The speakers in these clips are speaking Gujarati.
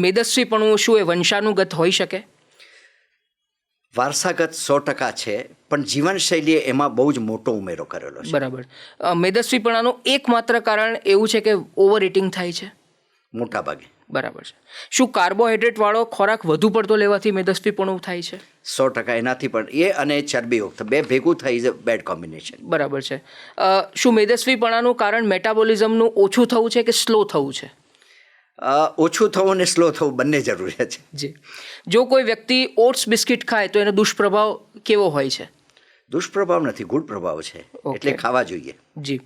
મેદસ્વીપણું શું એ વંશાનુગત હોઈ શકે? વારસાગત 100% છે, પણ જીવનશૈલીએ એમાં બહુ જ મોટો ઉમેરો કરેલો છે. બરાબર. મેદસ્વીપણાનું એકમાત્ર કારણ એવું છે કે ઓવર ઇટિંગ થાય છે? મોટા ભાગે. બરાબર છે. શું કાર્બોહાઈડ્રેટવાળો ખોરાક વધુ પડતો લેવાથી મેદસ્વીપણું થાય છે? 100% એનાથી પણ એ અને ચરબીયુક્ત બે ભેગું થઈ જ બેડ કોમ્બિનેશન. બરાબર છે. શું મેદસ્વીપણાનું કારણ મેટાબોલિઝમનું ઓછું થવું છે કે સ્લો થવું છે? ઓછું થવું અને સ્લો થવું બંને જરૂરિયાત છે. જી. જો કોઈ વ્યક્તિ ઓટ્સ બિસ્કિટ ખાય તો એનો દુષ્પ્રભાવ કેવો હોય છે? દુષ્પ્રભાવ નથી, ગુડ પ્રભાવ છે. એટલે ખાવા જોઈએ. જી.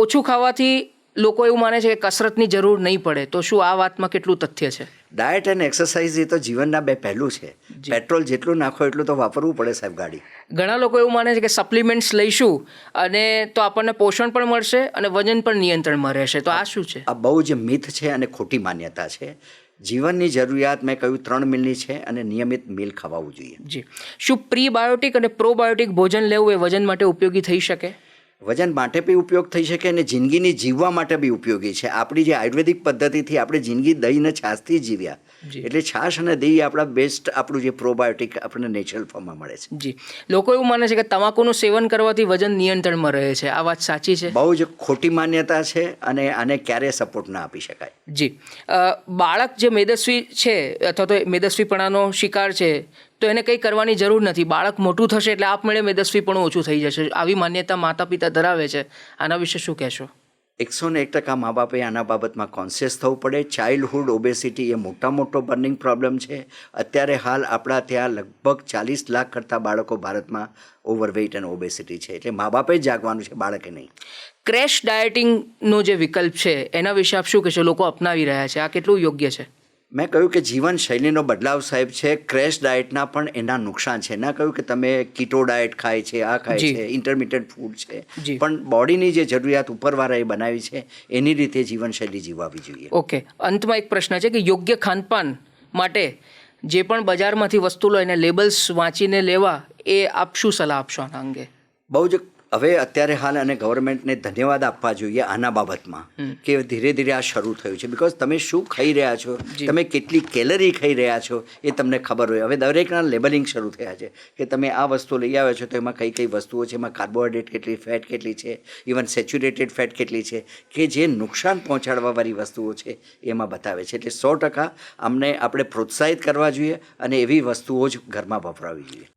ઓછું ખાવાથી લોકો એવું માને છે કે કસરતની જરૂર નહીં પડે, તો શું આ વાતમાં કેટલું તથ્ય છે? ડાયટ અને એક્સરસાઇઝ એ તો જીવનના બે પહેલું છે. પેટ્રોલ જેટલું નાખો એટલું તો વાપરવું પડે સાહેબ ગાડી. ઘણા લોકો એવું માને છે કે સપ્લિમેન્ટ્સ લઈશું અને તો આપણને પોષણ પણ મળશે અને વજન પણ નિયંત્રણમાં રહેશે, તો આ શું છે? આ બહુ જ મિથ છે અને ખોટી માન્યતા છે. જીવનની જરૂરિયાત મેં કહ્યું 3 મિલની છે અને નિયમિત મિલ ખવાવું જોઈએ. જી. શું પ્રીબાયોટિક અને પ્રોબાયોટિક ભોજન લેવું એ વજન માટે ઉપયોગી થઈ શકે? વજન માટે બી ઉપયોગ થઈ શકે અને જિંદગીની જીવવા માટે બી ઉપયોગી છે. આપણી જે આયુર્વેદિક પદ્ધતિથી આપણે જિંદગી દહીં અને છાશથી જીવ્યા, એટલે છાશ અને દહીં આપણા બેસ્ટ, આપણું જે પ્રોબાયોટિક આપણને નેચરલ ફોર્મમાં મળે છે. જી. લોકો એવું માને છે કે તમાકુનું સેવન કરવાથી વજન નિયંત્રણમાં રહે છે, આ વાત સાચી છે? બહુ જ ખોટી માન્યતા છે અને આને ક્યારેય સપોર્ટ ના આપી શકાય. જી. બાળક જે મેદસ્વી છે અથવા તો મેદસ્વીપણાનો શિકાર છે તો એને કંઈ કરવાની જરૂર નથી, બાળક મોટું થશે એટલે આપમેળે મેદસ્વીપણું ઓછું થઈ જશે, આવી માન્યતા માતા પિતા ધરાવે છે, આના વિશે શું કહેશો? 101% મા બાપે આના બાબતમાં કોન્શિયસ થવું પડે. ચાઇલ્ડહુડ ઓબેસિટી એ મોટો બર્નિંગ પ્રોબ્લેમ છે. અત્યારે હાલ આપણા ત્યાં લગભગ 40 લાખ કરતાં બાળકો ભારતમાં ઓવરવેઇટ અને ઓબેસિટી છે, એટલે મા બાપે જ જાગવાનું છે, બાળકે નહીં. ક્રેશ ડાયટિંગનો જે વિકલ્પ છે એના વિશે આપ શું કહેશો? લોકો અપનાવી રહ્યા છે, આ કેટલું યોગ્ય છે? મેં કહ્યું કે જીવનશૈલીનો બદલાવ સાહેબ છે. ક્રેશ ડાયટના પણ એના નુકસાન છે. ના કહ્યું કે તમે કીટો ડાયટ ખાય છે, આ ખાય છે, ઇન્ટરમિડિયેટ ફૂડ છે, પણ બોડીની જે જરૂરિયાત ઉપરવાળાએ બનાવી છે એની રીતે જીવનશૈલી જીવવી જોઈએ. ઓકે. અંતમાં એક પ્રશ્ન છે કે યોગ્ય ખાનપાન માટે જે પણ બજારમાંથી વસ્તુ લો એને લેબલ્સ વાંચીને લેવા, એ આપ શું સલાહ આપશો આના અંગે? બહુ જ હવે અત્યારે હાલ અને ગવર્મેન્ટને ધન્યવાદ આપવા જોઈએ આના બાબતમાં કે ધીરે ધીરે આ શરૂ થયું છે. બિકોઝ તમે શું ખાઈ રહ્યા છો, તમે કેટલી કેલરી ખાઈ રહ્યા છો એ તમને ખબર હોય. હવે દરેકના લેબલિંગ શરૂ થયા છે કે તમે આ વસ્તુ લઈ આવ્યા છો તો એમાં કઈ કઈ વસ્તુઓ છે, એમાં કાર્બોહાઈડ્રેટ કેટલી, ફેટ કેટલી છે, ઇવન સેચ્યુરેટેડ ફેટ કેટલી છે, કે જે નુકસાન પહોંચાડવાવાળી વસ્તુઓ છે એમાં બતાવે છે. એટલે 100% અમને આપણે પ્રોત્સાહિત કરવા જોઈએ અને એવી વસ્તુઓ જ ઘરમાં વપરાવી જોઈએ.